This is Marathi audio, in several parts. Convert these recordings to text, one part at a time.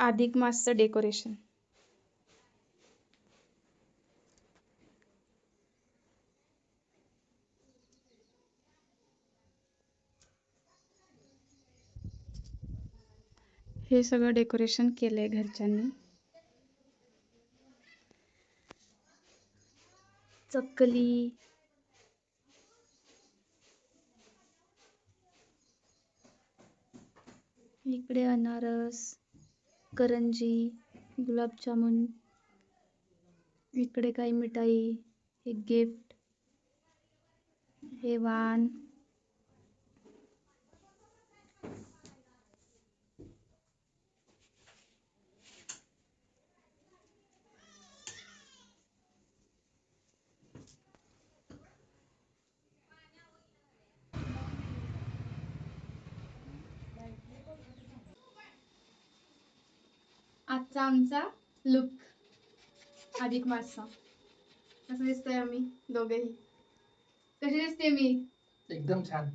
अधिक मासचं डेकोरेशन. हे सगळं डेकोरेशन केलंय घरच्यांनी. चकली, इकडे अनारस, करंजी, गुलाबजामुन, इकडे काही मिठाई, हे गिफ्ट, हे वाण, आजचा आमचा लुक अधिक मासचा. कसं दिसतोय आम्ही दोघेही? कशी दिसते मी? एकदम छान.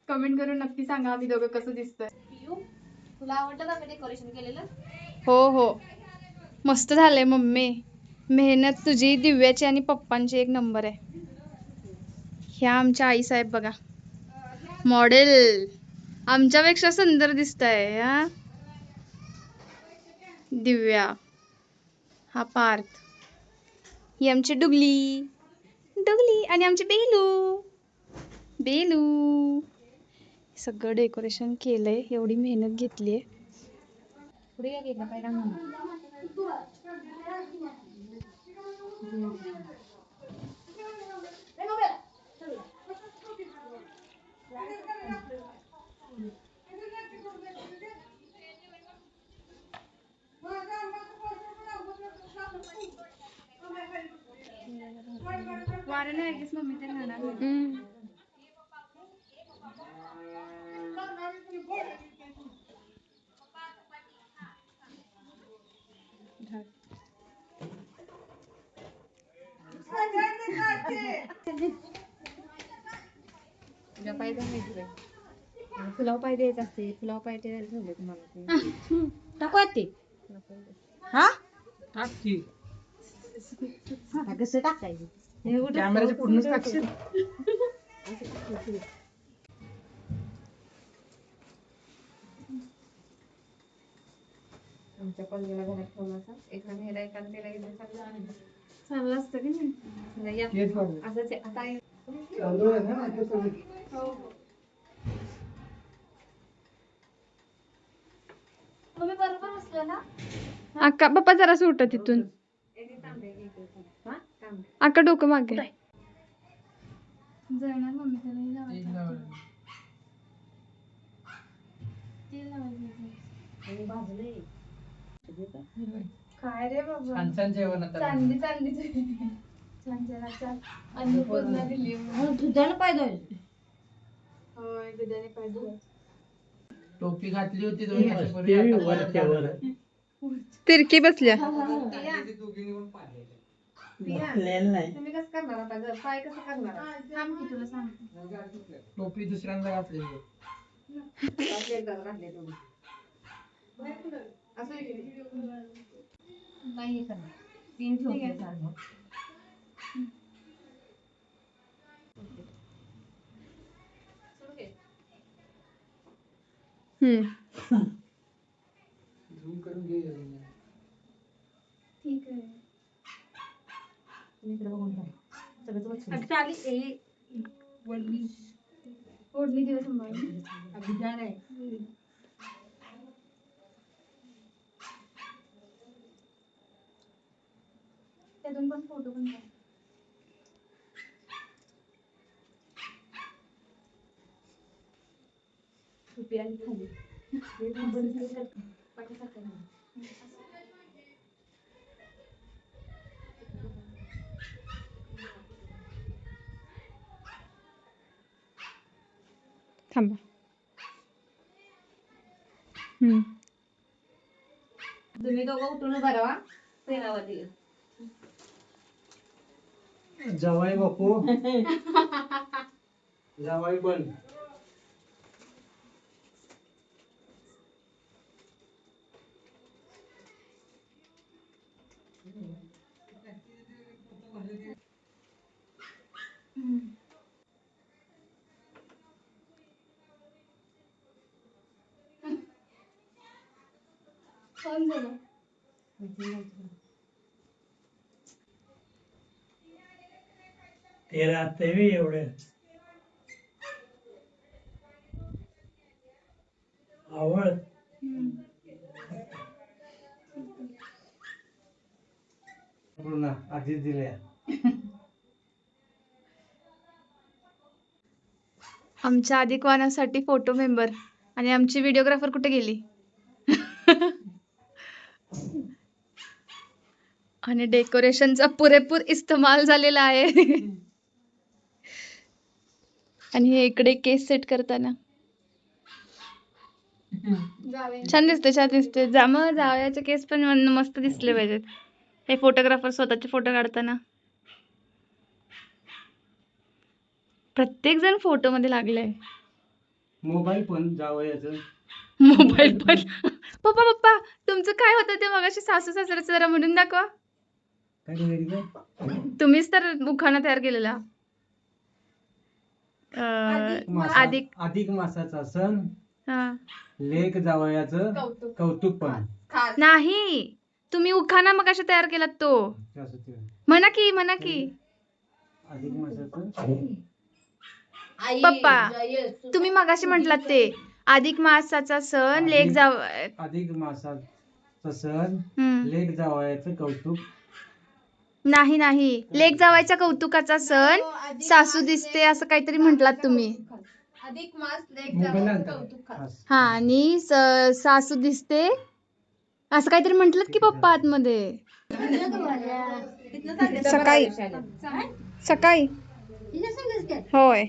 कमेंट करून नक्की सांगा आम्ही दोघं कसं दिसतोय. तुला आवडलं का डेकोरेशन केलेलं? हो हो, मस्त झालंय मम्मी. मेहनत तुझी, दिव्याची आणि पप्पांची एक नंबर आहे. ह्या आमच्या आई साहेब बघा, मॉडेल. आमच्यापेक्षा सुंदर दिसताय. हा दिव्या, हा पार्थ, ही आमची डुगली डुगली आणि आमची बेलू बेलू. सगळं डेकोरेशन केलंय, एवढी मेहनत घेतलीये. पुढे या की काय रांग वारं नाही ऐकलीस मम्मी ते राहणार. तुझ्या पाय धरायचे, फुलाव पाय द्यायचं असते. फुलाव पाय द्यायला ठेवले तुम्हाला. टाकू ते हा टाकी कसं टाकायचं? कॅमेराच्या पूर्णच टाकशील. आमच्या कॉलेजला घरात ठेवला असा एका नेला एका त्याला एकदम चाललं असतं की नाही? असंच आहे आता. चालू आहे ना आता सगळं. हो हो. तुम्ही बरोबर बसलो ना? अक्का पप्पा जरा सुट तिथून. अक्का डोकं मागे जळणार मम्मी. त्याला तेल लावायचं. भाजलंय काय रे बाबा, छान छान जेवण आता. चांदी चांदी छान छान. अच्छा अन्नपूर्णा दिली. दुधानं पाय धुवायचे. होय, दुधाने पाय धुवायचे. टोपी घातली होती 2 वर्षापूर्वी. तिरकी बसल्या. तुम्ही कसं करणार आता ग? पाय कसं करणार? थांब की तुला सांगते. टोपी दुसऱ्यांदा घातलेली. एकदाच घातले तुम्ही. असं नाही हे करणार. 3 ठेवते सारखं. झूम करून घे. ठीक आहे. तुम्ही इकडे बघून घ्या. सगळंच बघ. चाली ओढणी दिवस सांभाळून. अभिजान आहे. त्यातून पण फोटो पण काढ. टोपी आली खाली. थांबा. तुम्ही दोघं उठून उभा राहा. पेनावरती जवाई बापू. जवाई बन. ते राहते एवढे आवड पूर्ण आधी दिल्या. आमच्या अधिक वाहनासाठी फोटो मेंबर आणि आमची व्हिडिओग्राफर कुठे गेली? आणि डेकोरेशनचा पुरेपूर इस्तेमाल झालेला आहे. आणि हे इकडे केस सेट करताना छान दिसते. मग जावयाचे केस पण मस्त दिसले पाहिजेत. हे फोटोग्राफर स्वतःचे फोटो काढताना प्रत्येक जण फोटो मध्ये लागलाय. मोबाईल पण जावयाचं. मोबाईल पण. पप्पा तुमचं काय होतं ते मगाशी सासू सासऱ्याचं जरा म्हणून दाखवा. तुम्हीच तर उखाणा तयार केलेला. अधिक मासाचा सण हा. लेक जावयाचं कौतुक पण. नाही तुम्ही उखाणा मगाशी तयार केलात तो. म्हणा की अधिक मासाचं पप्पा तुम्ही मगाशी म्हटलात ते अधिक मासाचा सण लेक अधिक मासाचा सण लेक जावयाचं कौतुक. नाही लेक जावायच्या कौतुकाचा सण सासू दिसते असं काहीतरी म्हटलात तुम्ही. अधिक मास लेक जावयाचं कौतुक. हा आणि सासू दिसते असं काहीतरी म्हटलं की पप्पा आतमध्ये. सकाळी होय.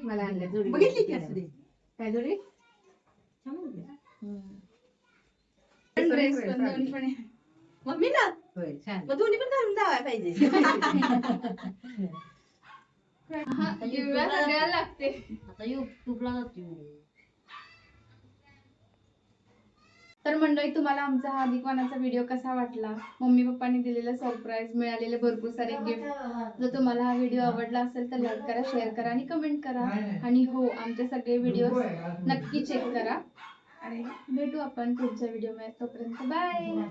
मला आणलं जोडी. बघितली की असू दे. काय जोडी? मम्मी ना मग दोन्ही पण घालून जावाय पाहिजे. लागते. तर मंडळी तुम्हाला आमचा हा अधिक वाहनाचा व्हिडिओ कसा वाटला? मम्मी पप्पांनी दिलेलं सरप्राईज, मिळालेले भरपूर सारे गिफ्ट. जर तुम्हाला हा व्हिडिओ आवडला असेल तर लाईक करा, शेअर करा आणि कमेंट करा. आणि हो आमचे सगळे व्हिडिओ नक्की चेक करा. आणि भेटू आपण पुढच्या व्हिडिओ मध्ये. तोपर्यंत बाय.